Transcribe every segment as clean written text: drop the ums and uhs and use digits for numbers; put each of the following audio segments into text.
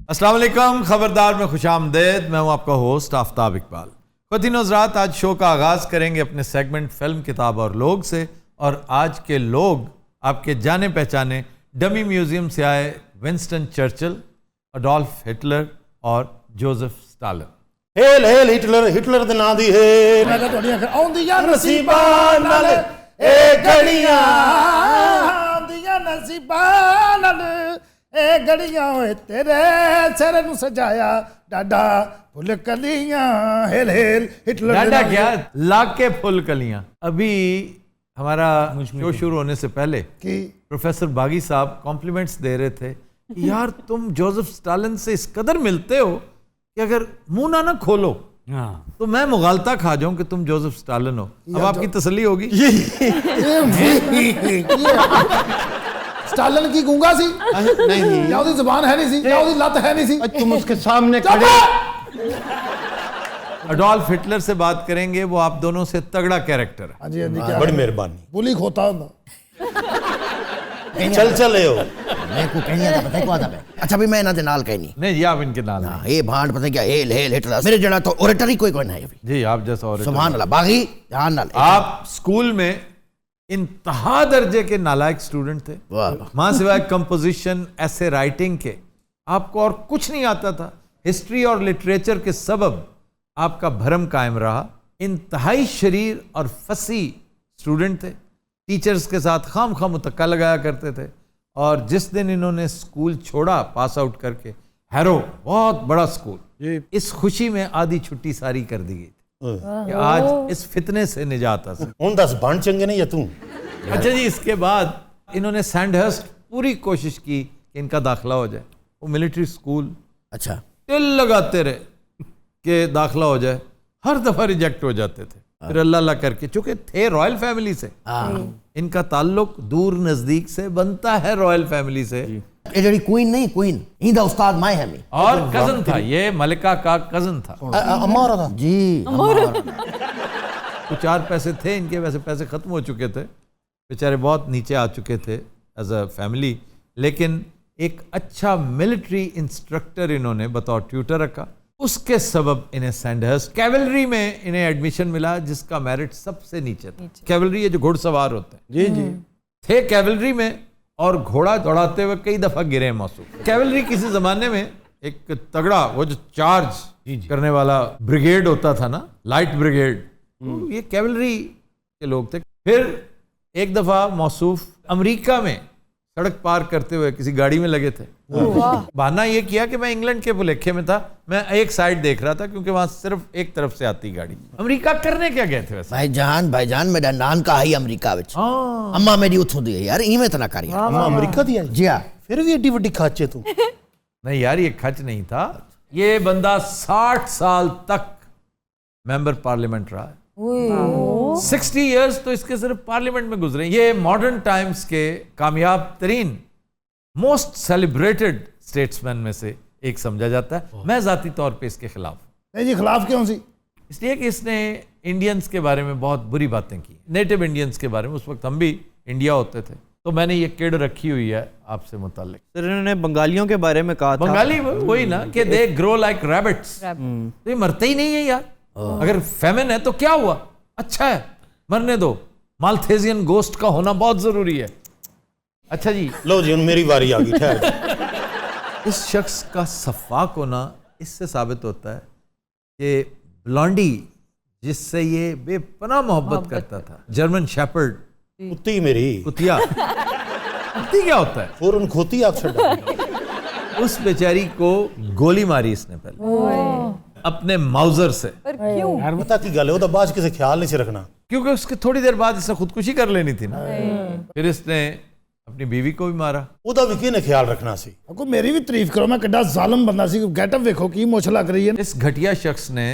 अस्सलाम वालेकुम, खबरदार में खुशामदेद। मैं हूं आपका होस्ट आफ्ताब इकबाल। ख़वातीन हज़रात, आज शो का आगाज़ करेंगे अपने सेगमेंट फिल्म, किताब और लोग से। और आज के लोग आपके जाने पहचाने डमी म्यूजियम से आए विंस्टन चर्चिल, अडोल्फ हिटलर और Joseph Stalin. Hail hail Hitler, Hitler दे नां दी हेल। मैं ਤੁਹਾਡੀਆਂ ਆਉਂਦੀਆਂ ਨਸੀਬਾਂ ਨਾਲ ए घड़ियां ਆਉਂਦੀਆਂ ਨਸੀਬਾਂ ਨਾਲ ਇਹ ਘੜੀਆਂ ਓਏ ਤੇਰੇ ਸਿਰ ਨੂੰ ਸਜਾਇਆ ਡਾਡਾ ਫੁੱਲ ਕਲੀਆਂ हेल हेल हिटलर डाटा क्या, लाख के फुल कलियां। अभी हमारा शो शुरू होने से पहले कि प्रोफेसर बागी साहब कॉम्प्लीमेंट्स दे रहे थे। यार तुम जोसेफ स्टालिन से इस कदर मिलते हो कि अगर मुंह ना खोलो तो मैं मुगालता खा जाऊं कि तुम जोसेफ स्टालिन हो। अब आपकी तसल्ली होगी। स्टालिन की गूंगा सी नहीं या ਉਹਦੀ ਜ਼ੁਬਾਨ ਹੈ ਨਹੀਂ ਸੀ ਜਾਂ ਉਹਦੀ ਲੱਤ ਹੈ ਨਹੀਂ ਸੀ। तुम उसके सामने खड़े। अडोल्फ हिटलर से बात करेंगे, वो आप दोनों से तगड़ा कैरेक्टर है। ਹਾਂਜੀ ਹਾਂਜੀ ਕੀ बड़ी मेहरबानी। ਬੁਲੀ ਖੋਤਾ ਹੁੰਦਾ। चल चले हो मैं को कहनी आता पता है को आता है। अच्छा भी मैं ना दे नाल कहनी नहीं जी, आप इनके नाल हैं। ये भांड पता है क्या हेल हेल हिटलर मेरे जड़ा तो ओरेटर ही कोई नहीं है। जी आप जैसा और सुभान अल्लाह बागी ध्यान नाल आप स्कूल में इंतहा दर्जे के नालायक स्टूडेंट थे। वाह वहां सिवाय कंपोजिशन, ऐसे राइटिंग के आपको और कुछ नहीं आता था। हिस्ट्री और लिटरेचर के सबब आपका भरम कायम रहा। इंतहाई शरीर और फसी स्टूडेंट थे। टीचर्स के साथ खाम खाम मुतक्का लगाया करते थे। और जिस दिन इन्होंने स्कूल छोड़ा पास आउट करके, हैरो बहुत बड़ा स्कूल, इस खुशी में आधी छुट्टी सारी कर दी गई थी कि आज इस फितने से निजात हासिल। हुन दस बन चंगे नहीं या तू। अच्छा जी, इसके बाद इन्होंने सैंडहर्स्ट पूरी कोशिश की कि इनका दाखिला हो जाए। वो मिलिट्री स्कूल अच्छा तिल लगाते रहे कि दाखिला हो जाए, हर दफा रिजेक्ट हो जाते थे। फिर अल्लाह अल्लाह करके, चूंकि थे रॉयल फैमिली से, इनका ताल्लुक दूर नजदीक से बनता है रॉयल फैमिली से। ये जड़ी क्वीन नहीं क्वीन इंदा उस्ताद मैं है मैं और कजन था, ये मलिका का कजन था। अम्मा हो रहा था जी कुछ 4 पैसे थे इनके, वैसे पैसे खत्म हो चुके थे, बेचारे बहुत नीचे आ चुके थे एज अ फैमिली। लेकिन एक अच्छा मिलिट्री इंस्ट्रक्टर इन्होंने बतौर ट्यूटर रखा। उसके सबब इन्हें सैंडहर्स्ट कैवलरी में इन्हें एडमिशन मिला, जिसका मेरिट सबसे नीचे था। कैवलरी ये जो घुड़सवार होते हैं, जी जी थे कैवलरी में, और घोड़ा दौड़ाते हुए कई दफा गिरे मौसूफ। कैवलरी किसी जमाने में एक तगड़ा, वो जो चार्ज करने वाला ब्रिगेड होता था ना, लाइट ब्रिगेड, तो ये कैवलरी के लोग थे। फिर एक दफा मौसूफ अमेरिका में सड़क पार करते हुए किसी गाड़ी में लगे थे। बहाना ये किया कि मैं इंग्लैंड के भुलेखे में था, मैं एक साइड देख रहा था क्योंकि वहां सिर्फ एक तरफ से आती गाड़ी। अमेरिका करने क्या गए थे वैसे? भाईजान मेरा नान का है अमेरिका विच अम्मा मेरी उथों दी है यार इवें तना कर यार अम्मा अमेरिका दी आई। जी हां फिर भी एडी वड्डी खाचे तू। नहीं यार, ये खच नहीं था। ये बंदा 60 साल तक मेंबर पार्लियामेंट रहा है। 60 इयर्स तो इसके सिर्फ पार्लियामेंट में गुजरे। ये मॉडर्न टाइम्स के कामयाब तरीन मोस्ट सेलिब्रेटेड स्टेट्समैन में से एक समझा जाता है। मैं जाती तौर पे इसके खिलाफ। नहीं जी खिलाफ क्यों सी? इसलिए कि इसने इंडियंस के बारे में बहुत बुरी बातें की, नेटिव इंडियंस के बारे में। उस वक्त हम भी इंडिया होते थे, तो मैंने ये किड रखी हुई है आपसे मुताल्लिक। सर इन्होंने बंगालियों के बारे में कहा था। बंगाली वही ना कि दे ग्रो लाइक रैबिट्स। तो ये मरते ही नहीं है यार। अगर फेमिन है तो क्या हुआ, अच्छा है, मरने दो। माल्थेजियन गोस्ट का होना बहुत जरूरी है। अच्छा जी, लो जी मेरी बारी आ गई। ठहर। इस शख्स का सफाक होना इससे साबित होता है कि ब्लॉन्डी, जिससे ये बेपनाह मोहब्बत करता था, जर्मन शेपर्ड, कुत्ती मेरी कुतिया, कुत्ती क्या होता है, फौरन खोती आग छड़ा। उस बेचारी को गोली मारी इसने पहले अपने माउजर से। यार पता की गल है, ओदा बाज किसे ख्याल नहीं से रखना, क्योंकि उसके थोड़ी देर बाद इसने खुदकुशी कर लेनी थी ना। फिर इसने अपनी बीवी को भी मारा। ओदा भी किने ख्याल रखना सी। को मेरी भी तारीफ करो, मैं किड्डा जालिम बंदा सी। गेटअप देखो की मुछ लग रही है। इस घटिया शख्स ने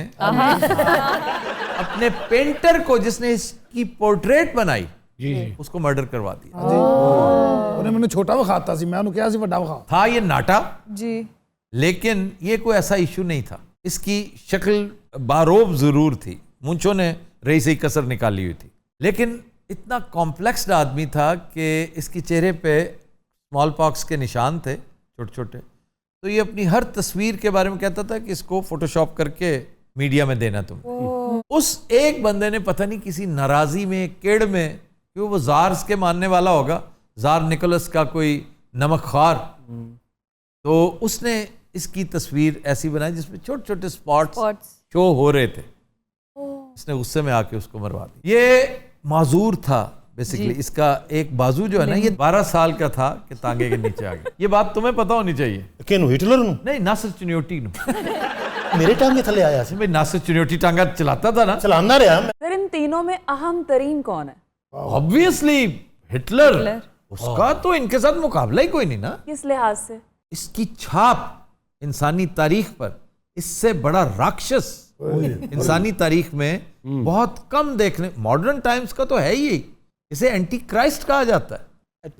अपने पेंटर को, जिसने इसकी पोर्ट्रेट बनाई, उसको मर्डर करवा दिया। उन्हें मैंने छोटा विखाता सी, मैं उन्हें क्या सी बड़ा विखा था ये नाटा जी, लेकिन ये कोई ऐसा इशू नहीं था। इसकी शक्ल बारोब जरूर थी, मूंछों ने रही सही कसर निकाली हुई थी, लेकिन इतना कॉम्प्लेक्स्ड आदमी था कि इसके चेहरे पे स्मॉल पॉक्स के निशान थे छोटे छोटे, तो ये अपनी हर तस्वीर के बारे में कहता था कि इसको फोटोशॉप करके मीडिया में देना तुम। उस एक बंदे ने पता नहीं किसी नाराजी में, केड़ में, क्यों वो जार्स के मानने वाला होगा, जार निकोलस का कोई नमकखार, तो उसने इसकी तस्वीर ऐसी बनाई जिसमें छोटे छोटे स्पॉट्स शो हो रहे थे। इसने गुस्से में आके उसको मरवा दिया। ये माजूर था बेसिकली, इसका एक बाजू जो है ना, ये 12 साल का था कि तांगे के नीचे आ गया। ये बात तुम्हें पता होनी चाहिए। किनू हिटलर नू नहीं, नासिर चिन्योटी नु। मेरे टांगे थले आया सी भाई नासिर चिन्योटी टांगा चलाता था ना। चलाना रहा मैं। सर इन तीनों में अहम तरीन कौन है? Obviously Hitler. उसका तो इनके साथ मुकाबला ही कोई नहीं ना। किस लिहाज से? इसकी छाप इंसानी तारीख पर, इससे बड़ा राक्षस इंसानी तारीख में बहुत कम देखने, मॉडर्न टाइम्स का तो है ही। इसे एंटी क्राइस्ट कहा जाता है।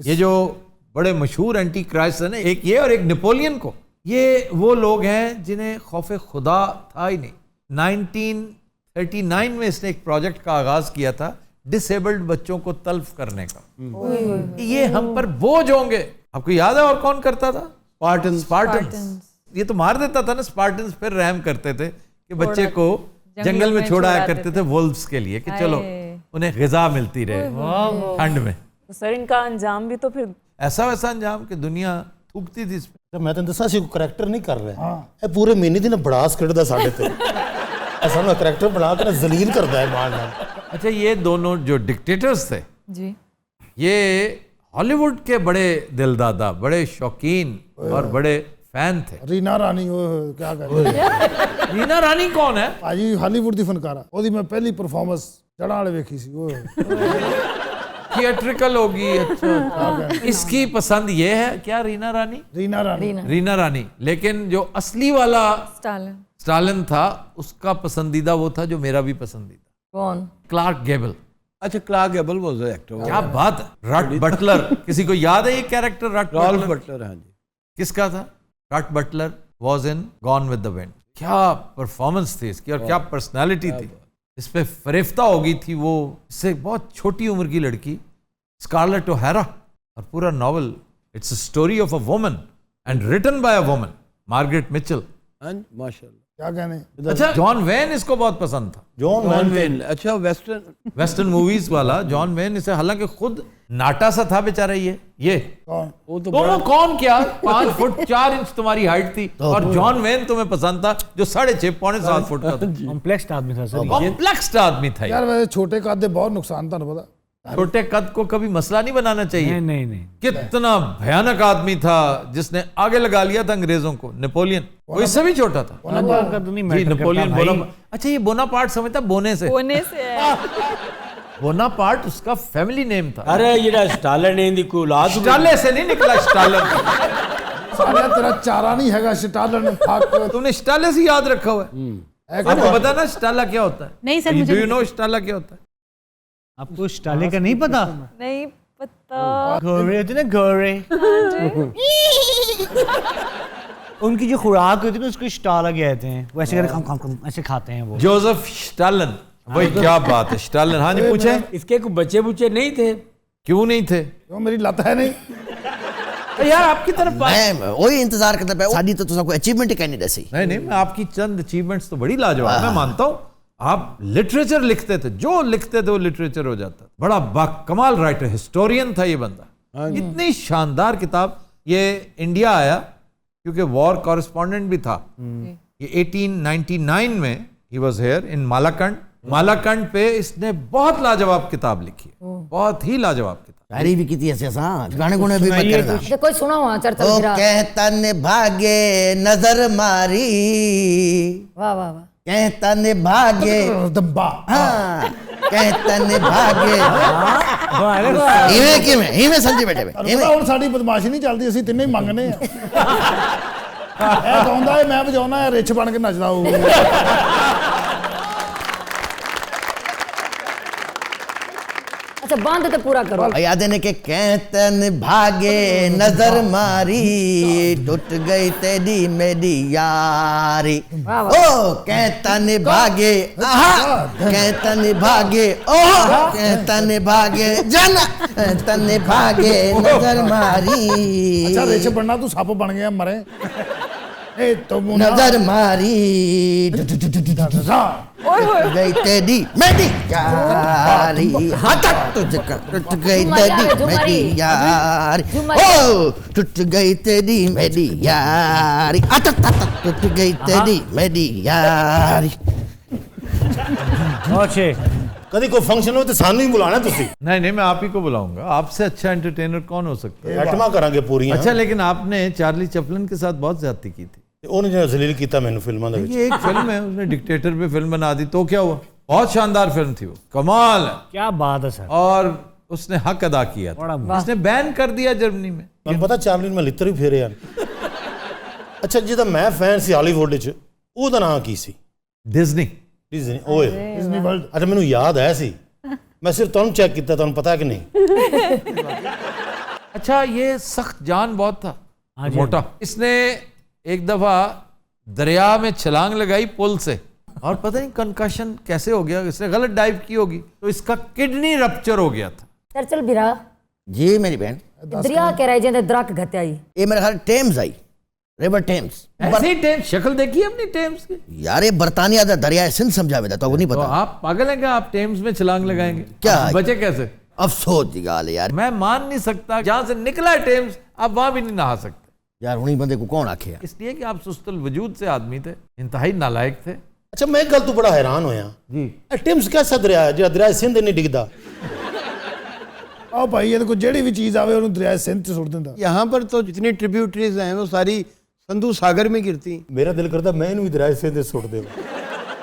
ये जो बड़े मशहूर एंटी क्राइस्ट है ना, एक ये और एक नेपोलियन को, ये वो लोग हैं जिन्हें खौफ खुदा था ही नहीं। 1939 में इसने एक प्रोजेक्ट का आगाज किया था डिसेबल्ड बच्चों को तल्फ करने का। ये हम पर बोझ होंगे। आपको याद है और कौन करता था? स्पार्टन। ये तो मार देता था ना स्पार्टन, फिर रहम करते थे कि बच्चे को जंगल में छोड़ाया करते थे वुल्व्स के लिए, कि चलो उन्हें गिजा मिलती रहे ठंड में। तो सर इनका अंजाम भी तो फिर ऐसा वैसा अंजाम कि दुनिया थूकती थी इस पे। तो मैं तो दसा सी करैक्टर नहीं कर रहा है पूरे महीने दिन बड़ास कटदा साडे ते ऐसा ना करैक्टर बना के ना जलील करदा है मान नाल। अच्छा, ये दोनों जो डिक्टेटर्स थे जी, ये हॉलीवुड के बड़े दिलदादा, बड़े शौकीन और बड़े फैन थे। रीना रानी वो क्या कर रही है? रीना रानी कौन है? भाजी हॉलीवुड दी फनकारा, ओदी मैं पहली परफॉर्मेंस चढ़ा वाले वेखी सी वो। थिएट्रिकल होगी। अच्छा, इसकी पसंद ये है क्या? रीना रानी। रीना रानी। लेकिन जो असली वाला स्टालिन था, उसका पसंदीदा वो था जो मेरा भी पसंदीदा। कौन? Clark Gable. अच्छा, Clark Gable was the actor. क्या बात है। रट बटलर, किसी को याद है ये कैरेक्टर? Rolf Buttler. हाँ जी। किसका था? Rhett Butler was in Gone with the Wind. क्या परफॉर्मेंस थी इसकी और क्या पर्सनालिटी थी। इस पे फरेफ्ता हो गई थी वो, इससे बहुत छोटी उम्र की लड़की स्कारलेट ओहारा। और पूरा novel it's a story of a woman and written by a woman, Margaret Mitchell. माशाल्लाह। क्या कहने। अच्छा, जॉन वेन इसको बहुत पसंद था। John when. अच्छा, वेस्टर्न मूवीज वाला जॉन वेन। इसे हालांकि खुद नाटा सा था बेचारा। ये वो तो दोनों कौन क्या 5 फुट 4 इंच तुम्हारी हाइट थी, और जॉन वेन तुम्हें पसंद था जो 6.5 पौने 7 फुट का था। कॉम्प्लेक्स आदमी था सर। कॉम्प्लेक्स आदमी था यार वैसे छोटे कद दे बहुत नुकसान था पता। छोटे कद को कभी मसला नहीं बनाना चाहिए। नहीं। कितना भयानक आदमी था जिसने आगे लगा लिया था अंग्रेजों को। नेपोलियन वो इससे भी छोटा था। जी, नेपोलियन बोनापार्ट। अच्छा, ये बोनापार्ट समझता बोने से है। बोनापार्ट उसका फैमिली नेम था। अरे ये स्टालिन दी कोई औलाद स्टाले से नहीं निकला। स्टालिन साला तेरा चारा नहीं हैगा स्टालिन फाक। तुमने स्टाले से याद रखा हुआ है। आपको पता ना स्टाला क्या होता है? नहीं सर, मुझे डू यू नो स्टाला क्या होता है? आपको स्टाले का नहीं पता? नहीं पता। घोड़े होते ना, घोड़े। उनकी जो खुराक होती है ना उसको स्टाला कहते हैं। वो ऐसे करके खम ऐसे खाते हैं वो। Joseph Stalin. वही क्या बात है, स्टालिन। हाँ जी, पूछे। इसके कोई बच्चे बुच्चे नहीं थे? क्यों नहीं थे? क्यों मेरी लत है नहीं। तो यार आपकी तरफ मैं वही इंतजार करता पे साडी तो तुसा कोई अचीवमेंट ही कहनी दसी। नहीं, मैं आपकी चंद अचीवमेंट्स तो बड़ी लाजवाब, मैं मानता हूँ। आप लिटरेचर लिखते थे, जो लिखते थे वो लिटरेचर हो जाता। बड़ा बाकमाल राइटर, हिस्टोरियन था ये बंदा। इतनी शानदार किताब। ये इंडिया आया क्योंकि वॉर कॉरेस्पॉन्डेंट भी था। ये 1899 में he was here in Malakand. Malakand पे इसने बहुत लाजवाब किताब लिखी है, बहुत ही लाजवाब किताब। तारी भी की ऐसे गाने गुने भी मत करना। कोई सुना हुआ चर्चा ओ फिरा। कहता ने भागे नजर मारी, वाह वाह वाह। कहता ने भागे दब्बा। हाँ, कहता ने भागे इवें संजी बैठे पता ਹੁਣ ਸਾਡੀ ਬਦਮਾਸ਼ੀ ਨਹੀਂ ਚੱਲਦੀ, ਅਸੀਂ ਤਿੰਨੇ ਹੀ ਮੰਗਨੇ ਆ। ਇਹ ਗਾਉਂਦਾ ਹੈ, ਮੈਂ ਵਜਾਉਣਾ ਹੈ, ਰਿੱਛ ਬਣ ਕੇ ਨੱਚਦਾ ਹੋਊ। अच्छा बांध तो पूरा करो। याद है कि कहतन भागे नजर मारी, टूट गई तेरी मेरी यारी। ओ कहतन भागे, कहतन भागे, ओ कहतन भागे जन, कहतन भागे नजर मारी। अच्छा रिच बनना, तू सप बन गया मरे। ए तुम ना नजर मारी ओए होए गई तेरी मेरी यारी हटक तुझको टूट गई तेरी मेरी यारी ओ टूट गई तेरी मेरी यारी हटक टूट गई तेरी मेरी यारी बहुत अच्छे। कभी कोई फंक्शन हो तो सानू ही बुलाना तुसी नहीं नहीं, मैं आप ही को बुलाऊंगा। आपसे अच्छा एंटरटेनर कौन हो सकता है? एटमा करांगे पूरियां अच्छा, लेकिन आपने चार्ली चैपलिन के साथ बहुत ज्यादती की थी। ਉਹਨੇ ਜਿਹੜਾ ਜ਼ਲੀਲ ਕੀਤਾ ਮੈਨੂੰ ਫਿਲਮਾਂ ਦੇ ਵਿੱਚ ये एक फिल्म है, उसने डिक्टेटर पे फिल्म बना दी, तो क्या हुआ? बहुत शानदार फिल्म थी वो, कमाल है। क्या बात है सर। और उसने हक अदा किया था। उसने बैन कर दिया जर्मनी में। ਤੁਹਾਨੂੰ ਪਤਾ ਚਾਰਲਿਨ ਮੈਂ ਲਿੱਤਰ ਵੀ ਫੇਰੇ ਯਾਰ ਅੱਛਾ ਜਿਹਦਾ ਮੈਂ ਫੈਨ ਸੀ ਹਾਲੀਵੁੱਡ 'ਚ ਉਹਦਾ ਨਾਂ ਕੀ ਸੀ डिज्नी। ਡਿਜ਼ਨੀ ਓਏ डिज्नी वर्ल्ड ਅੱਛਾ ਮੈਨੂੰ ਯਾਦ ਆਇਆ ਸੀ ਮੈਂ ਸਿਰਫ ਤੁਹਾਨੂੰ ਚੈੱਕ ਕੀਤਾ ਤੁਹਾਨੂੰ ਪਤਾ ਕਿ ਨਹੀਂ अच्छा, ये सख्त जान बहुत था, मोटा। इसने एक दफा दरिया में छलांग लगाई पुल से, और पता नहीं कंकशन कैसे हो गया, इसने गलत डाइव की होगी, तो इसका किडनी रप्चर हो गया था। चर्चिल बिरा जी मेरी बहन दरिया कह रहे जेंदे द्रक घते आई ये मेरे ख्याल टेम्स आई रिवर टेम्स ऐसे ही टेम्स, शक्ल देखिए अपनी टेम्स की। यार ये बर्तानिया दा दरिया सिंध समझा में तो नहीं तो पता आप पागल हैं क्या? आप टेम्स में छलांग लगाएंगे? क्या? आप बचे कैसे? अफसोस की गाल है यार मैं मान नहीं सकता, जहां से निकला है टेम्स आप वहां भी नहीं नहा सकते, यार उन्हीं बंदे को कौन आखे यार इसलिए कि आप सुस्तल वजूद से आदमी थे, इंतहाई नालायक थे। ਅੱਛਾ ਮੈਂ ਇੱਕ ਗੱਲ ਤੋਂ ਬੜਾ ਹੈਰਾਨ ਹੋਇਆ जी, ਇਹ ਟਿਮਸ ਕਿਹਦਾ ਦਰਿਆ ਹੈ ਜਿਹੜਾ ਦਰਿਆ ਸਿੰਧ ਨਹੀਂ ਡਿੱਗਦਾ आओ भाई ये देखो जेड़ी भी चीज आवे ਉਹਨੂੰ ਦਰਿਆ ਸਿੰਧ ਚ ਸੁੱਟ ਦਿੰਦਾ यहाँ पर तो जितनी ट्रिब्यूटरीज हैं वो सारी संधू सागर में गिरती। ਮੇਰਾ ਦਿਲ ਕਰਦਾ ਮੈਂ ਇਹਨੂੰ ਵੀ ਦਰਿਆ ਸਿੰਧ ਦੇ ਸੁੱਟ ਦੇਵਾਂ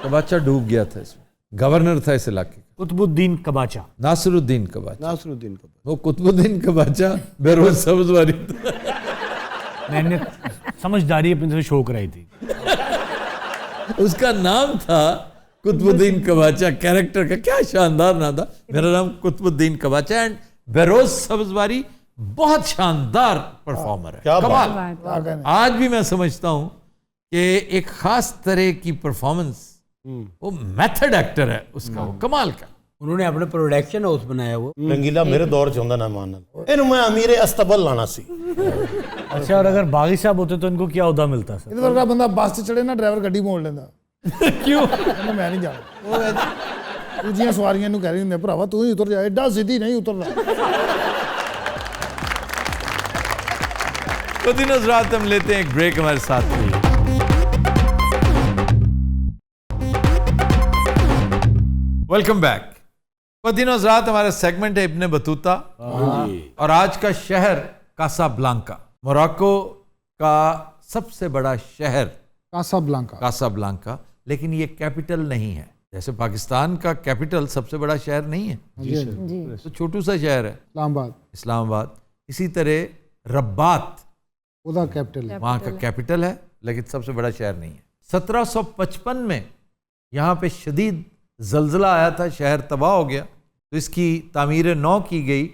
कबाचा डूब गया था इसमें, गवर्नर था इस इलाके का, कुतुबुद्दीन कबाचा। नासिरुद्दीन कबाचा। नासरुद्दीन का वो कुतुबुद्दीन कबाचा बेरोज सब्जवारी था। मैंने समझदारी अपने से शो कराई थी। उसका नाम था कुतुबुद्दीन कबाचा, कैरेक्टर का क्या शानदार नाम था। मेरा नाम कुतुबुद्दीन कबाचा एंड बेरोज सब्जवारी बहुत शानदार परफॉर्मर है, क्या बात कमाल। आज भी मैं समझता हूं कि एक खास तरह की परफॉर्मेंस, वो मेथड एक्टर है उसका, वो कमाल का। उन्होंने अपने प्रोडक्शन हाउस बनाया वो। रंगीला मेरे दौर 'ਚ ਹੁੰਦਾ ਨਾ ਮਾਨਨ ਇਹਨੂੰ ਮੈਂ ਅਮੀਰੇ ਅਸਤਬਲ ਲਾਣਾ ਸੀ अच्छा, और अगर बागी साहब होते तो इनको क्या उदा मिलता सर? ਇਹਦੇ ਵਰਗਾ ਬੰਦਾ ਬੱਸ 'ਚ ਚੜੇ ਨਾ ਡਰਾਈਵਰ ਗੱਡੀ ਮੋੜ ਲੈਂਦਾ क्यों? ਕਹਿੰਦਾ ਮੈਂ ਨਹੀਂ ਜਾਣਾ ਉਹ ਦੂਜੀਆਂ ਸਵਾਰੀਆਂ ਨੂੰ ਕਹਿ ਰਹੀ ਹੁੰਦੇ ਭਰਾਵਾ ਤੂੰ ਹੀ ਉਤਰ ਜਾ ਐਡਾ ਸਿੱਧੀ नहीं उतरना तो दिनों रात हम लेते हैं एक ब्रेक हमारे साथ में। Welcome back. तो दिनों रात हमारा सेगमेंट है इब्ने बतूता, और आज का शहर कासाब्लांका, मोरक्को का सबसे बड़ा शहर कासाब्लांका कासाब्लांका, लेकिन ये कैपिटल नहीं है। जैसे पाकिस्तान का कैपिटल सबसे बड़ा शहर नहीं है, जी तो छोटू सा शहर है इस्लामाबाद इस्लामाबाद। इसी तरह रब्बात ਉਹਦਾ कैपिटल है वहाँ का कैपिटल है, लेकिन सबसे बड़ा शहर नहीं है। 1755 में यहाँ पे शदीद जल्जला आया था, शहर तबाह हो गया, तो इसकी तामीर नौ की गई।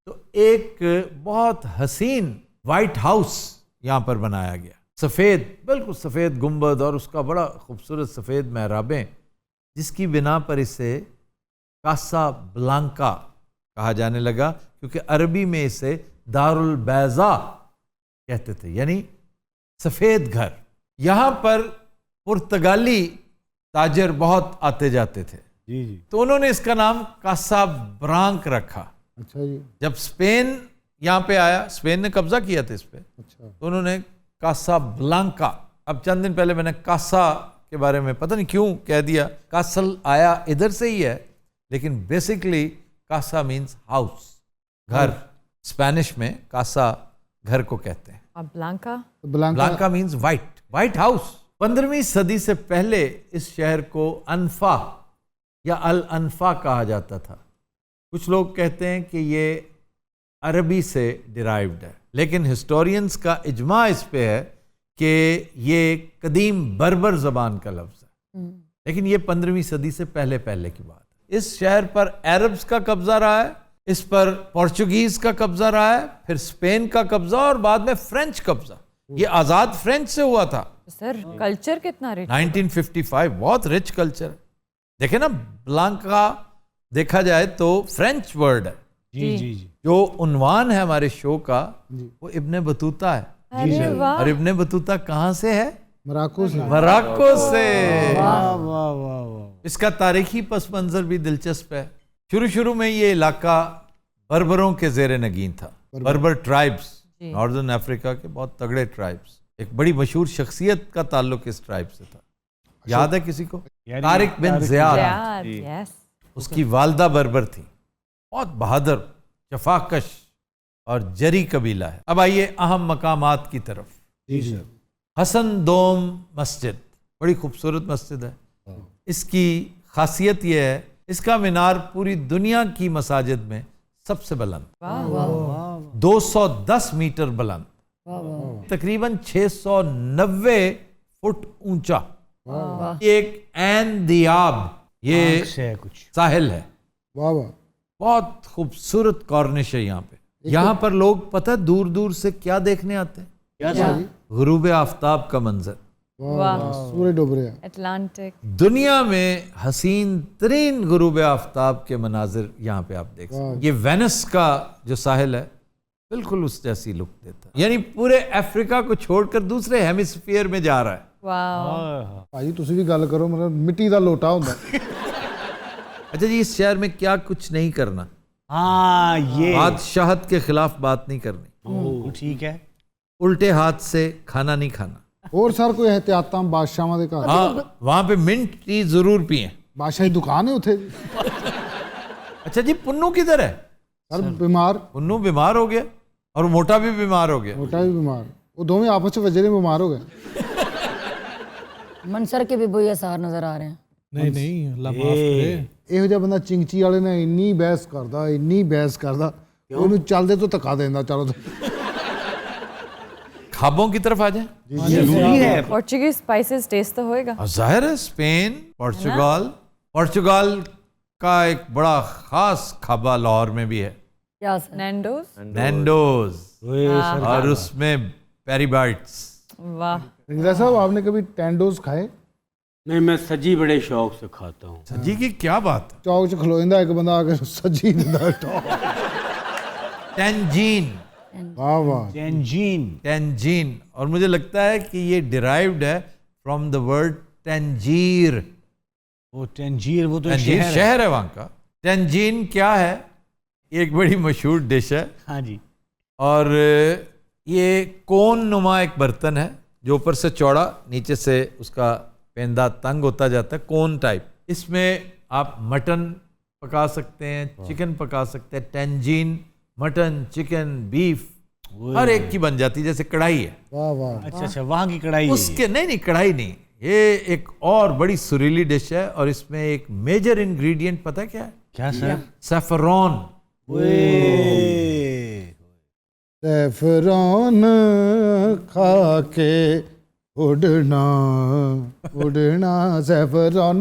तो एक बहुत हसीन वाइट हाउस यहाँ पर बनाया गया, सफ़ेद, बिल्कुल सफ़ेद गुंबद और उसका बड़ा खूबसूरत सफ़ेद महराबें, जिसकी बिना पर इसे कासाब्लांका कहा जाने लगा, क्योंकि अरबी में इसे दारुल बैज़ा कहते थे, यानी सफ़ेद घर। यहाँ पर पुर्तगाली ताजर बहुत आते जाते थे, जी जी। तो उन्होंने इसका नाम कासाब्लांक रखा। अच्छा जी जब स्पेन यहाँ पे आया, स्पेन ने कब्जा किया था इस पे, अच्छा तो उन्होंने कासाब्लांका, अब चंद दिन पहले मैंने कासा के बारे में पता नहीं क्यों कह दिया, कासल आया इधर से ही है, लेकिन बेसिकली कासा मीन्स हाउस, घर। स्पेनिश में कासा घर को कहते हैं। अब ब्लांका ब्लांका मीन्स वाइट हाउस। 15वीं सदी से पहले इस शहर को अनफा या अल अनफा कहा जाता था। कुछ लोग कहते हैं कि ये अरबी से डिराइव्ड है, लेकिन हिस्टोरियंस का इजमा इस पे है कि ये कदीम बर्बर ज़बान का लफ्ज़ है, लेकिन ये 15वीं सदी से पहले की बात है। इस शहर पर अरब्स का कब्जा रहा है, इस पर पोर्चुगीज का कब्जा रहा है, फिर स्पेन का कब्जा और बाद में फ्रेंच कब्जा। ये आज़ाद फ्रेंच से हुआ था। सर कल्चर कितना रिच 1955, बहुत रिच कल्चर है। देखे ना, ब्लांका देखा जाए तो फ्रेंच वर्ड है। जी जी जी। जो उन्वान है हमारे शो का, वो इब्ने बतूता है। अरे वाह और इब्ने बतूता कहाँ से है? मोरक्को से। मोरक्को से। वाह वाह वाह वाह। इसका तारीखी पस मंजर भी दिलचस्प है। शुरू शुरू में ये इलाका बर्बरों के जेर नगीन था। बर्बर ट्राइब्स, नॉर्दर्न अफ्रीका के बहुत तगड़े ट्राइब्स। एक बड़ी मशहूर शख्सियत का ताल्लुक इस ट्राइब से था। याद है किसी को? Tariq bin Ziyad. याद, यस। उसकी वालदा बर्बर थी। बहुत बहादुर, शफाकश और जरी कबीला है। अब आइए अहम मकामात की तरफ। जी सर। हसन दोम मस्जिद बड़ी खूबसूरत मस्जिद है। इसकी खासियत यह है, इसका मीनार पूरी दुनिया की मसाजिद में सबसे बुलंद, 210 मीटर बुलंद, तकरीबन 690 फुट ऊंचा। एक ऐन दियाब, ये से कुछ साहिल है। वाह वाह। बहुत खूबसूरत कॉर्निश है यहाँ पे। यहाँ पर लोग पता है दूर दूर से क्या देखने आते हैं? गुरूब आफ्ताब का मंजर। वाह, सूरज डूब रहा है। अटलांटिक। दुनिया में हसीन तरीन गुरूब आफ्ताब के मनाजिर यहाँ पे आप देख सकते हैं। ये वेनिस का जो साहिल है बिल्कुल उस जैसी लुक देता है। यानी पूरे अफ्रीका को छोड़कर दूसरे हेमिस्फीयर में जा रहा है। वाह। भाजी तुसी भी गल करो, मतलब मिट्टी का लोटा होता। अच्छा जी, इस शहर में क्या कुछ नहीं करना? हाँ ये बादशाहत के खिलाफ बात नहीं करनी। ठीक है। उल्टे हाथ से खाना नहीं खाना। और सर कोई एहतियातां बादशाह दे घर? हाँ, वहां पे मिंट टी जरूर पिए। बादशाह की दुकान है उथे। अच्छा जी, पुन्नू किधर है? सर बीमार, पुन्नू बीमार हो गया और मोटा भी बीमार हो गया। मोटा भी बीमार, वो दोवें आपस में वजह बीमार हो गए। मनसर के भी वही आसार नजर आ रहे हैं। नहीं नहीं, अल्लाह माफ करे। ਇਹੋ ਜਿਹਾ ਬੰਦਾ ਚਿੰਗਚੀ ਵਾਲੇ ਨੇ ਇੰਨੀ ਬਹਿਸ ਕਰਦਾ ਉਹਨੂੰ ਚੱਲਦੇ ਤੋਂ ਧੱਕਾ ਦਿੰਦਾ। ਚਲੋ खाबों की तरफ आ जाए। जरूरी है। पोर्चुगीज स्पाइसेस टेस्ट तो होएगा। जाहिर है, स्पेन, पोर्चुगाल का एक बड़ा खास खाबा लाहौर में भी है, क्या सर? नैंडोज, और उसमें पेरीबाइट्स। वाह। रंगीला साहब, आपने कभी टैंडोज खाए? नहीं, मैं सजी बड़े शौक से खाता हूँ। सजी की क्या बात है? चौक च खलो जाता एक बंदा आके सजी दिंदा टॉप। टेंजीन। वाह वाह। टेंजीन, और मुझे लगता है कि ये डिराइव्ड है फ्रॉम द वर्ड टंजीर। वो टंजीर, वो तो टंजीर शहर है वहाँ का। टंजीन क्या है? ये एक बड़ी मशहूर डिश है। हाँ जी। और ये कोन नुमा एक बर्तन है जो ऊपर से चौड़ा, नीचे से उसका पेंदा तंग होता जाता है, कोन टाइप। इसमें आप मटन पका सकते हैं, चिकन पका सकते हैं। टंजीन मटन, चिकन, बीफ हर एक की बन जाती है, जैसे कढ़ाई है। वाह वाह। अच्छा, वहाँ की कढ़ाई है उसके नहीं कढ़ाई नहीं, ये एक और बड़ी सुरीली डिश है। और इसमें एक मेजर इंग्रेडिएंट पता है क्या है? क्या सर? सैफरॉन। सैफरॉन खा के उड़ना उड़ना सैफरॉन।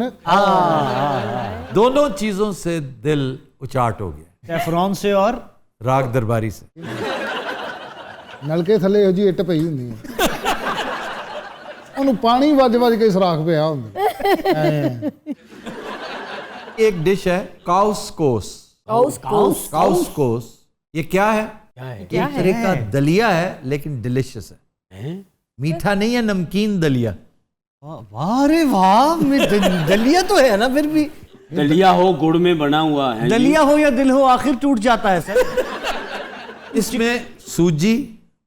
दोनों चीजों से दिल उचाट हो गया। सैफरॉन से और राग दरबारी से। नलके थले हो जी इट पई हुंदी है, ਉਹਨੂੰ ਪਾਣੀ ਵੱਜ ਕੇ ਸਰਾਖ ਪਿਆ ਹੁੰਦਾ। एक डिश है काउस्कोस। काउस्कोस ये क्या है? एक तरह का दलिया है, लेकिन डिलिशियस है। मीठा नहीं है, नमकीन दलिया। वाह रे वाह। दलिया तो है ना, फिर भी दलिया हो गुड़ में बना हुआ है। दलिया हो या दिल हो, आखिर टूट जाता है सर। इसमें सूजी,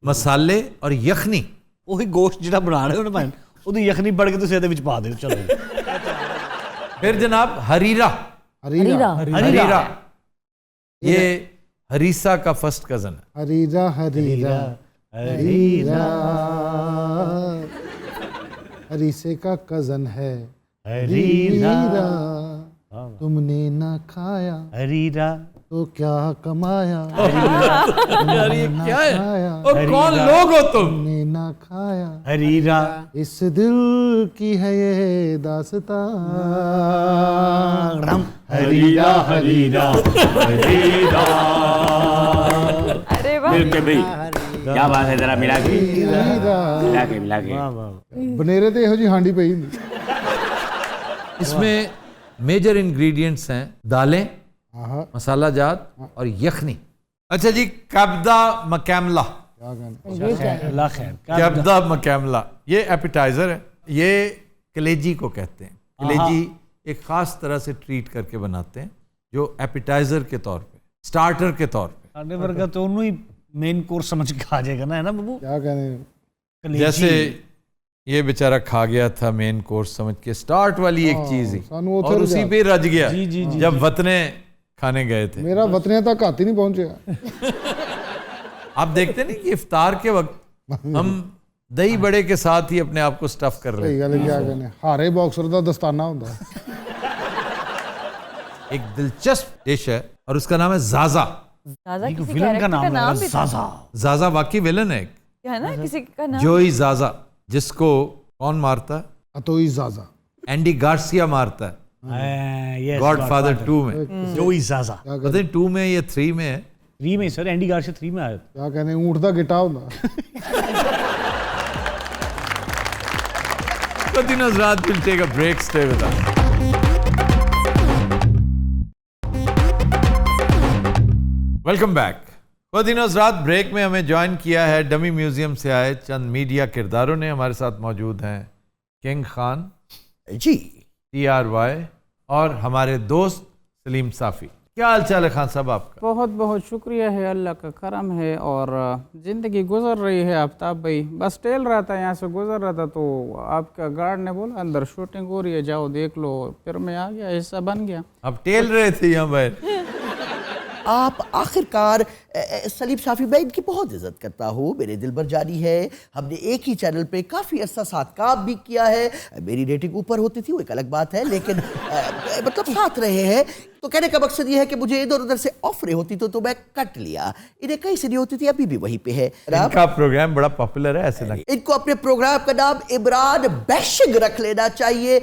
मसाले और यखनी। वही गोश्त जिहड़ा बना रहे हो ना भाई, ਉਹਦੀ यखनी बढ़ के तुसीं ਇਹਦੇ ਵਿੱਚ ਪਾ ਦਿਓ। चलो फिर जनाब हरीरा। हरीरा ये हरीसा का फर्स्ट कजन है। हरीरा हरीरा हरीरा हरीसे का कजन है हरीरा। तुमने ना खाया हरीरा तो क्या कमाया। यार ये क्या है? और कौन लोग हो तुम? तुमने ना खाया हरीरा। इस दिल की है ये दास्तां। हरीरा हरीरा हरीरा। अरे वाह। मिलके भाई, क्या बात है, जरा मिला के हरीरा मिला के। बनेरे ते ਇਹੋ ਜੀ ਹਾਂਡੀ ਪਈ ਹੁੰਦੀ। इसमें मेजर इंग्रेडिएंट्स हैं दालें, आहा मसाला जात और यखनी। अच्छा जी, कब्दा मकैमला। अल्लाह खैर कैब्दा मकैमला, ये एपिटाइजर है। ये कलेजी को कहते हैं। कलेजी एक खास तरह से ट्रीट करके बनाते हैं, जो एपिटाइजर के तौर पे, स्टार्टर के तौर पे। आने वर्गा तो उन्होंने ही मेन कोर्स समझ के खा जाएगा ना, है ना बाबू? क्या कहने जैसे ये बेचारा खा गया था मेन कोर्स समझ के, स्टार्ट वाली एक चीज ही, सानू उत्थे और उसी पे रज गया। जी, जी, जी, जब वतने खाने गए थे। मेरा वतने तक हाथ ही नहीं पहुंचे। आप देखते नहीं कि इफ्तार के वक्त हम दही बड़े के साथ ही अपने आप को स्टफ कर रहे सही हैं। गल क्या कहने, हारे बॉक्सर का दस्ताना होता। एक दिलचस्प डिश है और उसका नाम है जाजा। दादा एक किसी विलन का कैरेक्टर नाम है नाम भी था। ज़ाज़ा। जाजा वाकई विलन है, क्या है ना, किसी का नाम। जोई जाजा, जिसको कौन मारता है? अतोई ज़ाज़ा। एंडी गार्सिया मारता है यस, गॉडफादर 2 में। जोई ज़ाज़ा। पता नहीं 2 में या 3 में है। 3 में सर, एंडी गार्सिया 3 में आया। क्या कहने, ऊँट का गिटा होता। But Nazrat will take a break. Stay with us. Welcome back. खुदिनोज रात ब्रेक में हमें ज्वाइन किया है डमी म्यूजियम से आए चंद मीडिया किरदारों ने। हमारे साथ मौजूद हैं किंग खान जी, TRY और हमारे दोस्त सलीम साफ़ी। क्या हाल चाल है खान साहब आपका? बहुत बहुत शुक्रिया है, अल्लाह का करम है। और ज़िंदगी गुजर रही है आफ्ताब भाई। बस टहल रहा था, यहाँ से गुजर रहा था तो आपका गार्ड ने बोला अंदर शूटिंग हो रही है, जाओ देख लो। फिर मैं आ गया, हिस्सा बन गया। आप टेल रहे थे यहाँ पर। आप आखिरकार सलीम साफ़ी, मैं इनकी बहुत इज्जत करता हूँ, मेरे दिल भर जानी है। हमने एक ही चैनल पे काफ़ी अर्सा साथ काम भी किया है। मेरी रेटिंग ऊपर होती थी वो एक अलग बात है, लेकिन मतलब साथ रहे हैं। तो कहने का मकसद ये है कि मुझे इधर उधर से ऑफरें होती तो मैं कट लिया, इन्हें कहीं से नहीं होती थी, अभी भी वहीं पे है। इनका प्रोग्राम बड़ा पॉपुलर है, ऐसे ना। इनको अपने प्रोग्राम का नाम इमरान बैशिंग रख लेना चाहिए।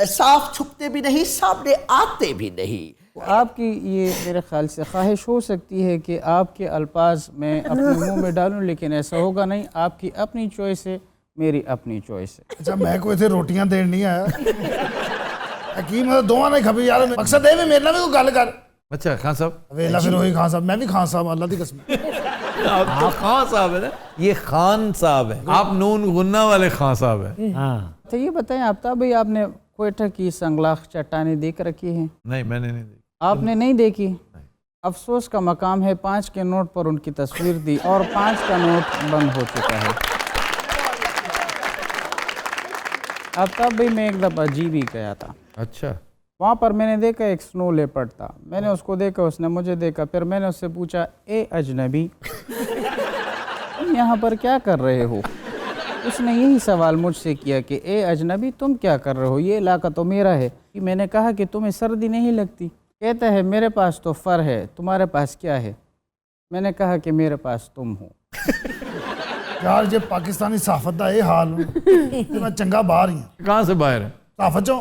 साफ छुपते भी नहीं, सामने आते भी नहीं। आपकी ये मेरे ख्याल से ख्वाहिश हो सकती है कि आपके अल्फाज मैं अपने मुंह में डालूं, लेकिन ऐसा होगा नहीं। आपकी अपनी चॉइस है, मेरी अपनी चॉइस है। अच्छा, मैं कोई इतने रोटियां देन नहीं आया। की मतलब दोवां ने खपी यार, मकसद है मेरे नाल भी कोई गल कर। अच्छा खान साहब, वेला फिर वही खान साहब, मैं भी खान साहब, अल्लाह की कसम। आप तो खान साहब है ना, ये खान साहब है, आप नून गुन्ना वाले खान साहब है। हाँ, तो ये बताएं आफ्ताब भाई, आपने क्वेटा की संगलाख चट्टानें देख रखी हैं? नहीं, मैंने नहीं देखी। आपने नहीं देखी? अफसोस का मकाम है, 5 के नोट पर उनकी तस्वीर दी और 5 का नोट बंद हो चुका है। आफ्ताब भाई, मैं एक दफ़ा जीबी गया था। अच्छा, वहाँ पर मैंने देखा एक स्नो लेपर्ड था। मैंने उसको देखा, उसने मुझे देखा। फिर मैंने उससे पूछा, ए अजनबी, तुम यहाँ पर क्या कर रहे हो? उसने यही सवाल मुझसे किया कि ए अजनबी, तुम क्या कर रहे हो? ये इलाका तो मेरा है। कि मैंने कहा कि तुम्हें सर्दी नहीं लगती? कहता है मेरे पास तो फर है, तुम्हारे पास क्या है? मैंने कहा कि मेरे पास तुम हो। यार जे पाकिस्तानी सहाफत का ये हाल तो मैं चंगा बाहर ही हूं। कहाँ से बाहर है? सहाफत चो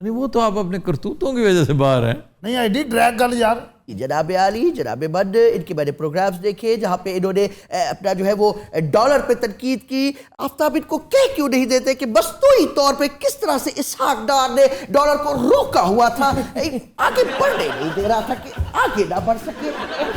नहीं, वो तो आप अपने करतूतों की वजह से बाहर हैं। नहीं, आईडी ट्रैक गल यार। जनाब आली, जनाब बद, इनके मैंने प्रोग्राम्स देखे जहाँ पे इन्होंने अपना जो है वो डॉलर पे तनकीद की। आफ्ताब इनको कह क्यों नहीं देते कि मस्तूई तौर पे किस तरह से इसहाक डार ने डॉलर को रोका हुआ था, आगे बढ़ने नहीं दे रहा था कि आगे ना बढ़ सके,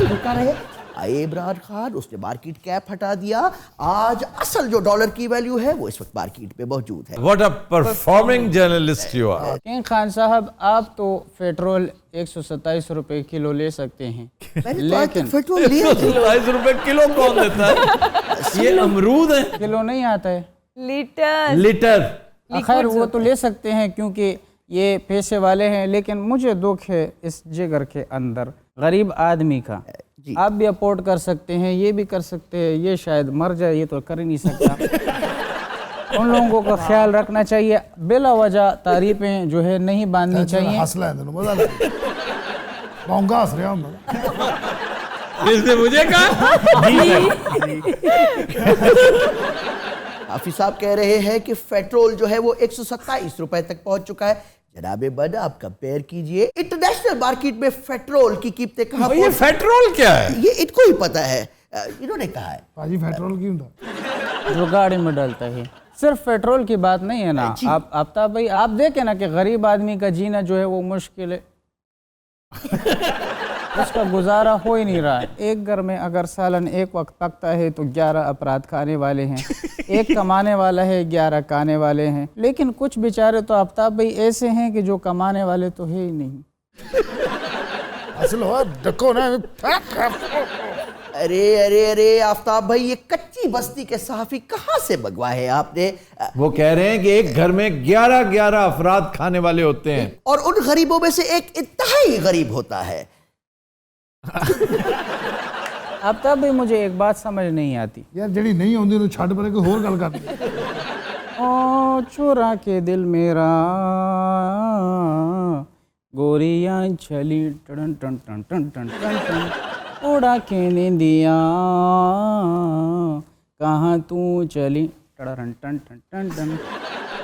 रुका रहे। आए इमरान खान, उसने मार्केट कैप हटा दिया। आज असल जो डॉलर की वैल्यू है वो इस वक्त मार्केट में मौजूद है। What a performing journalist you are. King Khan साहब, आप तो पेट्रोल 127 रुपए किलो ले सकते हैं, मैंने तो आज तक लेकिन पेट्रोल लिया था। 127 रुपए किलो कौन देता है? ये अमरूद है। किलो नहीं आता है, लीटर। लीटर। खैर वो तो ले सकते हैं क्योंकि ये पैसे वाले हैं, लेकिन मुझे दुख है इस जिगर के अंदर गरीब आदमी का। आप भी अफोर्ड कर सकते हैं, ये भी कर सकते हैं, ये शायद मर जाए, ये तो कर ही नहीं सकता। उन लोगों का ख्याल रखना चाहिए, बिला वजह तारीफें जो है नहीं बांधनी चाहिए। हंसला है, मजा लगा हंस रहा हूं। इसने मुझे कहा। हाफिज साहब कह रहे हैं कि पेट्रोल जो है वो 127 रुपए तक पहुंच चुका है। जनाबे बद, आप कंपेयर कीजिए इंटरनेशनल मार्केट में पेट्रोल की कीमतें कहाँ ये पेट्रोल क्या है? ये इनको ही पता है, इन्होंने कहा है। पाजी पेट्रोल क्यों था? जो गाड़ी में डलता है। सिर्फ पेट्रोल की बात नहीं है ना आप आफ्ताब भाई, आप देखें ना कि गरीब आदमी का जीना जो है वो मुश्किल है। उसका गुजारा हो ही नहीं रहा है। एक घर में अगर सालन एक वक्त पकता है तो 11 अपराध खाने वाले हैं, एक कमाने वाला है 11 खाने वाले हैं। लेकिन कुछ बेचारे तो आफ्ताब भाई ऐसे हैं कि जो कमाने वाले तो है ही नहीं। असल हो डको ना। अरे अरे अरे आफ्ताब भाई, ये कच्ची बस्ती के सहाफी कहाँ से मंगवाए हैं आपने? वो कह रहे हैं कि एक घर में 11 अफराद खाने वाले होते हैं और उन गरीबों में से एक इंतहाई गरीब होता है। आफ्ताब भाई मुझे एक बात समझ नहीं आती। यार जड़ी नहीं आउंदी तो छड़ परे कोई होर गल कर। ओ चुरा के दिल मेरा गोरियां चली टन टन टन टन टन टन टन, उड़ा के नींदिया कहाँ तू चली टन टन टन टन टन।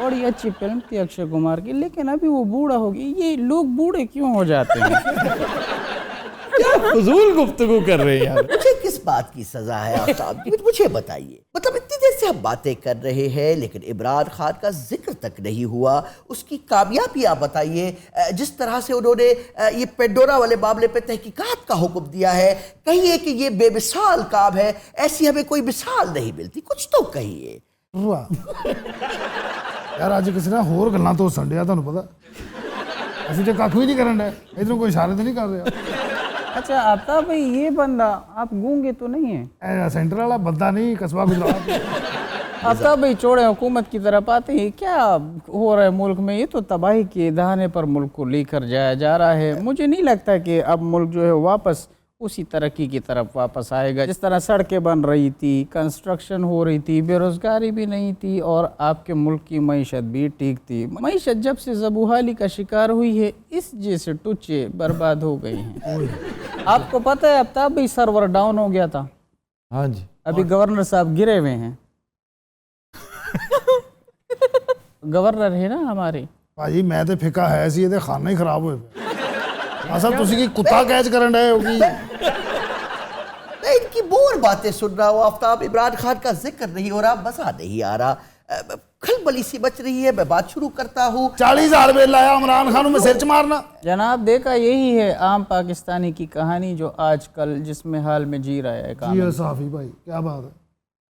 और ये अच्छी फिल्म थी अक्षय कुमार की, लेकिन अभी वो बूढ़ा हो गया। ये लोग बूढ़े क्यों हो जाते हैं? क्या फजूल गुफ्तगू कर रहे हैं यार। मुझे किस बात की सजा है आफ्ताब जी, मुझे बताइए। मतलब इतनी देर से हम बातें कर रहे हैं लेकिन इमरान खान का जिक्र तक नहीं हुआ। उसकी कामयाबी आप बताइए। जिस तरह से उन्होंने ये पेंडोरा वाले मामले पे तहकीकात का हुक्म दिया है, कहिए कि ये बेमिसाल काम है, ऐसी हमें कोई मिसाल नहीं मिलती, कुछ तो कहिए। यार अज किसी ने होर गल्लां तो संडिया, तुहानूं पता असीं ते कख भी नहीं करन डे, इधरों कोई इशारे तो नहीं कर रहा। अच्छा आफ्ताब भाई, ये बंदा आप गूंगे तो नहीं है? सेंटर वाला बंदा नहीं, कस्बा गुजरात। आफ्ताब भाई चौड़े हुकूमत की तरफ आते हैं, क्या हो रहा है मुल्क में? ये तो तबाही के दहाने पर मुल्क को लेकर जाया जा रहा है। मुझे नहीं लगता कि अब मुल्क जो है वापस उसी तरक्की की तरफ वापस आएगा। जिस तरह सड़कें बन रही थी, कंस्ट्रक्शन हो रही थी, बेरोजगारी भी नहीं थी और आपके मुल्क की मईशत भी ठीक थी। मईशत जब से ज़बूहाली का शिकार हुई है, इस जैसे टुच्चे बर्बाद हो गए हैं। आपको पता है आफ्ताब भाई, सर्वर डाउन हो गया था। हाँ जी, अभी गवर्नर साहब गिरे हुए हैं। गवर्नर है ना हमारे भाजी, मैं तो फिका है सी, ये खाना ही खराब हुए। असल तुसी की कुत्ता कैच करन रहे होगी। मैं इनकी बोर बातें सुन रहा हूँ आफ्ताब, इमरान खान का जिक्र नहीं हो रहा, मजा नहीं आ रहा, खलबली सी बच रही है। मैं बात शुरू करता हूँ। 40,000 बिल आया इमरान खान में सिर च मारना। जनाब, देखा यही है आम पाकिस्तानी की कहानी जो आजकल जिसमें हाल में जी रहा है काम। जी साफी भाई, क्या बात है।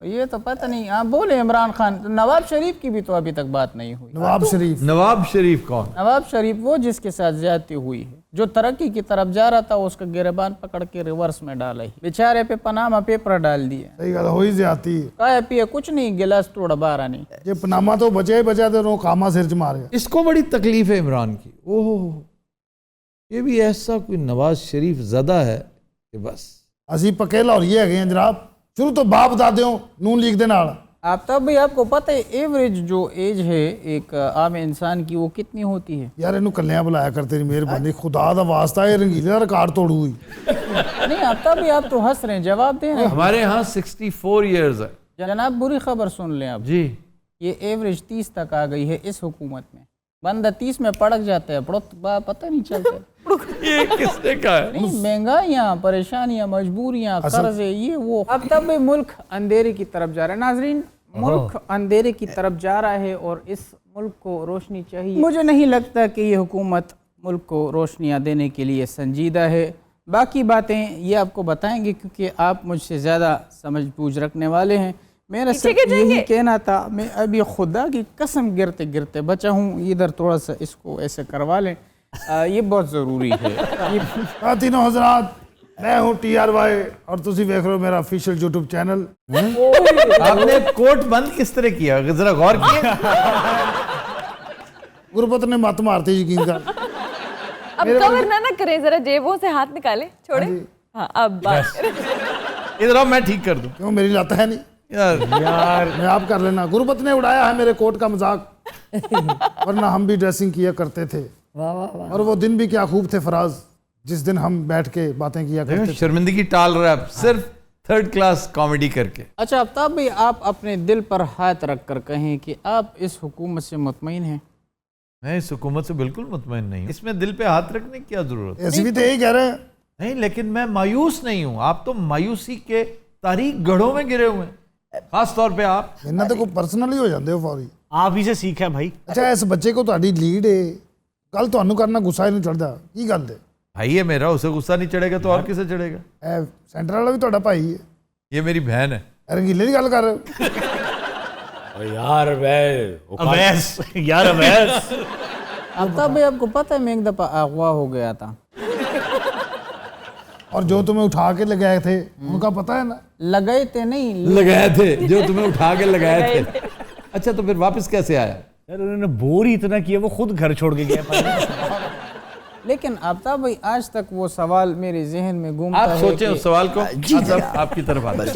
ये तो पता नहीं, आप बोले इमरान खान। नवाब शरीफ की भी तो अभी तक बात नहीं हुई। नवाब शरीफ? नवाब शरीफ कौन? नवाब शरीफ वो जिसके साथ ज्यादती हुई है, जो तरक्की की तरफ जा रहा था, उसका गिरबान पकड़ के रिवर्स में डाला ही, बेचारे पे पनामा पेपर डाल दिए। सही गल हो ही ज्यादती है। खाया पिया कुछ नहीं, गिलास तोड़ा बारा नहीं। ये पनामा तो बचे ही बचा, तो कामा सिर च मार गया। इसको बड़ी तकलीफ है इमरान की। ओहो, ये भी ऐसा कोई नवाज शरीफ ज़दा है कि बस। असी पक्के लाहौरी है जनाब, शुरू तो बाप दादे नून लीग दे नाल। आफ्ताब भाई, आपको पता है एवरेज जो एज है एक आम इंसान की वो कितनी होती है? यार इन्हू कल्याण बुलाया कर, तेरी मेहरबानी, खुदा दा वास्ता, ये रंगीला रिकॉर्ड तोड़ू हुई। नहीं आफ्ताब भाई, आप तो हंस रहे हैं, जवाब दें ना। हमारे यहाँ 64 ईयर्स है जनाब। बुरी खबर सुन लें आप जी, ये एवरेज 30 तक आ गई है इस हुकूमत में। बंदा 30 में पड़क जाता है, पता नहीं चलता। ये किसने कहा है? नहीं, महंगाइयाँ, परेशानियाँ, मजबूरियाँ, कर्जे, ये वो। अब तब भी मुल्क अंधेरे की तरफ जा रहा है। नाजरीन, मुल्क अंधेरे की तरफ जा रहा है और इस मुल्क को रोशनी चाहिए। मुझे नहीं लगता कि ये हुकूमत मुल्क को रोशनियाँ देने के लिए संजीदा है। बाकी बातें ये आपको बताएंगे क्योंकि आप मुझसे ज़्यादा समझ बूझ रखने वाले हैं। मेरा सिर्फ यही कहना था, मैं अभी खुदा की कसम गिरते गिरते बचा हूँ। इधर थोड़ा सा इसको ऐसे करवा लें, ये बहुत ज़रूरी है। तीनों हजरात, मैं हूँ TRY और तुसी देख रहे हो मेरा ऑफिशियल YouTube चैनल। आपने कोट बंद किस तरह किया, जरा गौर किया? गुरबत ने मत मारती, यकीन कर। अब कवर ना करें, जरा जेबों से हाथ निकाले, छोड़े। हाँ, अब बात इधर आओ, मैं ठीक कर दूं। क्यों, मेरी लत है नहीं यार मैं आप कर लेना। गुरबत ने उड़ाया है मेरे कोट का मजाक, वरना हम भी ड्रेसिंग किया करते थे। और वो दिन भी क्या खूब थे फराज, जिस दिन हम बैठ के बातें किया करते थे। शर्मिंदगी टाल रहा है सिर्फ 3rd क्लास कॉमेडी करके। अच्छा आफ्ताब भाई, आप अपने दिल पर हाथ रख कर कहें कि आप इस हुकूमत से मुतमईन हैं? मैं इस हुकूमत से बिल्कुल मुतमईन नहीं हूँ। इसमें दिल पे हाथ रखने की क्या जरूरत है? ऐसे भी तो यही कह रहे हैं। नहीं, लेकिन मैं मायूस नहीं हूँ। आप तो मायूसी के तारीख गढ़ों में गिरे हुए हैं, खास तौर पे आप। इन्ना तो कोई पर्सनली हो जाते हो फौरी। आप ही से सीखा भाई। अच्छा, इस बच्चे को ਤੁਹਾਡੀ लीड है, गल ਤੁਹਾਨੂੰ करना गुस्सा ही नहीं चढ़ता, की गल है? भाई है मेरा, उसे गुस्सा नहीं चढ़ेगा तो और किसे चढ़ेगा? ਇਹ ਸੈਂਟਰ ਵਾਲਾ ਵੀ ਤੁਹਾਡਾ ਭਾਈ ਹੈ। ये मेरी बहन है। रंगीले की गल कर रहे हो? यार अवैस यार अवैस आफ्ताब भाई आपको पता है मैं एक दफा अगवा हो गया था। और जो तुम्हें उठा के ले गए थे उनका पता है ना? लगाए थे नहीं, लगाए थे, जो तुम्हें उठा के लगाए थे। अच्छा तो फिर वापस कैसे आया? यार उन्होंने बोर ही इतना किया, वो खुद घर छोड़ के गया। लेकिन आफ्ताब भाई आज तक वो सवाल मेरे जहन में घूमता आप है सोचें कि- उस सवाल को। जी, आप जनाब। आपकी तरफ आता है।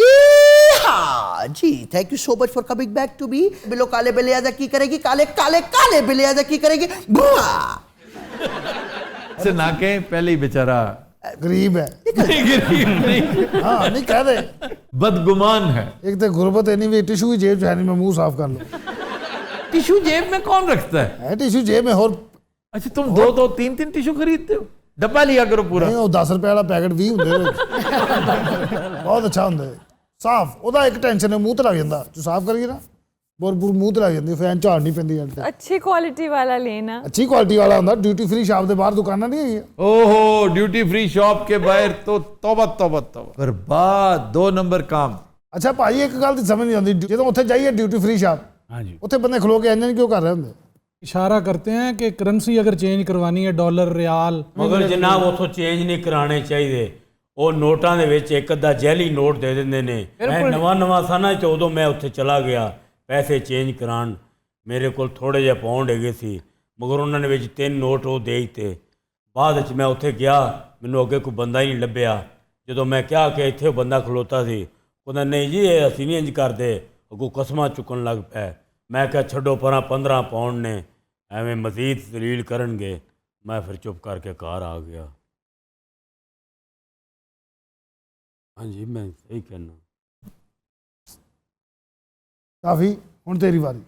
जी thank you so much for coming back to me. बिलो काले बिले आजा की करेगी, काले काले काले बिले आजा की करेगी। बुआ! से ना के पहले ही बेचारा गरीब है। गरीब नहीं, हाँ नहीं कह दे। बदगुमान है। एक तो गुर्बत है नहीं, भी टिशू की जेब है नहीं, मैं मुंह साफ कर लो। टिश्यू जेब में कौन रखता है? है टिशू जेब में। और अच्छा तुम दो दो तीन तीन टिश्यू खरीदते हो? डब्बा लिया करो पूरा। नहीं वो 10 रुपए वाला पैकेट भी ਹੁੰਦੇ बहुत अच्छा ਹੁੰਦਾ ਸਾਫ। ਉਹਦਾ ਇੱਕ ਟੈਨਸ਼ਨ ਹੈ, ਮੂੰਹ ਤੇ ਲੱਗ ਜਾਂਦਾ। ਜੋ ਸਾਫ ਕਰੀਏ ਨਾ ਬੋਰ ਮੂੰਹ ਤੇ ਲੱਗ ਜਾਂਦੀ, ਫੈਨ ਝਾੜ ਨਹੀਂ ਪੈਂਦੀ ਜਾਂਦੀ। अच्छी क्वालिटी वाला लेना। अच्छी क्वालिटी वाला ਹੁੰਦਾ। ड्यूटी फ्री शॉप ਦੇ ਬਾਹਰ ਦੁਕਾਨਾਂ नहीं है। ओहो ड्यूटी फ्री शॉप के बाहर तो तौबा तौबा तौबा, बर्बाद 2 नंबर काम। ਅੱਛਾ ਭਾਈ ਇੱਕ ਗੱਲ ਦੀ ਸਮਝ ਨਹੀਂ ਆਉਂਦੀ, ਜਦੋਂ ਉੱਥੇ ਜਾਈਏ ਡਿਊਟੀ ਫਰੀ ਸ਼ਾਪ, हाँ जी ਉੱਥੇ ਬੰਦੇ ਖਲੋ ਕੇ ਇੰਜਨ ਕਿਉਂ ਕਰ ਰਹੇ ਹੁੰਦੇ? इशारा करते हैं कि करेंसी अगर चेंज करवानी है डॉलर रियाल मगर जनाब उतो चेंज नहीं कराने चाहिए। ਉਹ ਨੋਟਾਂ ਦੇ ਵਿੱਚ ਇੱਕ ਅੱਧਾ ਜੈਲੀ ਨੋਟ ਦੇ ਦਿੰਦੇ ਨੇ। ਮੈਂ ਨਵਾਂ ਸਾਨਾ ਚ ਉਦੋਂ ਮੈਂ ਉੱਥੇ ਚਲਾ ਗਿਆ ਪੈਸੇ ਚੇਂਜ ਕਰਾਉਣ। ਮੇਰੇ ਕੋਲ ਥੋੜੇ ਜਿਹੇ ਪਾਉਂਡ ਹੈਗੇ ਸੀ, ਮਗਰ ਉਹਨਾਂ ਨੇ ਵਿੱਚ 3 ਨੋਟ ਉਹ ਦੇ ਦਿੱਤੇ। ਬਾਅਦ ਵਿੱਚ ਮੈਂ ਉੱਥੇ ਗਿਆ, ਮੈਨੂੰ ਅੱਗੇ ਕੋਈ ਬੰਦਾ ਹੀ ਨਹੀਂ ਲੱਭਿਆ। ਜਦੋਂ ਮੈਂ ਕਿਹਾ ਕਿ ਇੱਥੇ ਉਹ ਬੰਦਾ ਖਲੋਤਾ ਸੀ, ਕਹਿੰਦਾ ਨਹੀਂ ਜੀ ਇਹ ਅਸੀਂ ਨਹੀਂ ਇੰਜ ਕਰਦੇ, ਅੱਗੋਂ ਕਸਮਾਂ ਚੁੱਕਣ ਲੱਗ ਪਿਆ। ਮੈਂ ਕਿਹਾ ਛੱਡੋ ਪਰਾਂ 15 ਪਾਉਂਡ ਨੇ, ਐਵੇਂ ਮਜ਼ੀਦ ਦਲੀਲ ਕਰਨਗੇ। ਮੈਂ ਫਿਰ ਚੁੱਪ ਕਰਕੇ ਘਰ ਆ ਗਿਆ। हाँ जी मैं सही कहना। ਕਾਫੀ ਹੁਣ ਤੇਰੀ ਵਾਰੀ।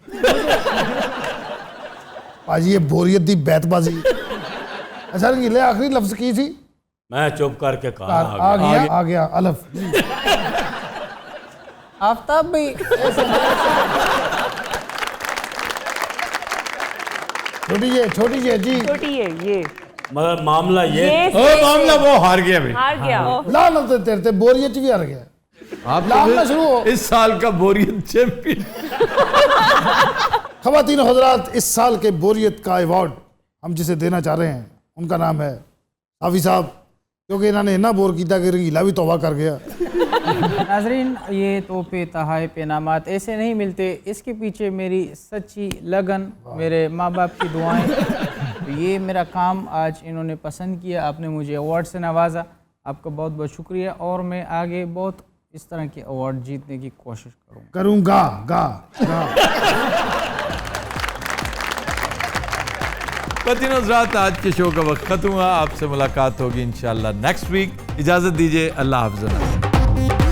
ਭਾਜੀ ਇਹ ਬੋਰੀਅਤ ਦੀ ਬੈਤਬਾਜ਼ੀ। ਅੱਛਾ ਰੰਗੀਲੇ ਆਖਰੀ ਲਫ਼ਜ਼ ਕੀ ਸੀ? मैं चुप करके घर आ गया अलफ। आफ्ताब भाई छोटी है जी। छोटी है ये मगर मामला ये मामला वो हार गया भाई। हार गया। लाल तेरे ते बोरियत भी हार गया। आप लाल ना शुरू हो। इस साल का बोरियत चैंपियन। खवातीन हजरात, इस साल के बोरियत का अवार्ड हम जिसे देना चाह रहे हैं उनका नाम है साफी साहब, क्योंकि इन्होंने इतना बोर किया कि रंगीला भी तौबा कर गया। नाजरीन ये तोहफे तहाइफ इनामात ऐसे नहीं मिलते, इसके पीछे मेरी सच्ची लगन, मेरे माँ बाप की दुआएं। तो ये मेरा काम आज इन्होंने पसंद किया, आपने मुझे अवार्ड से नवाजा, आपका बहुत बहुत शुक्रिया। और मैं आगे बहुत इस तरह के अवार्ड जीतने की कोशिश करूँगा। खवातीन हज़रात, आज के शो का वक्त खत्म हुआ। आपसे मुलाकात होगी इंशाल्लाह नेक्स्ट वीक। इजाज़त दीजिए, अल्लाह हाफ़िज़।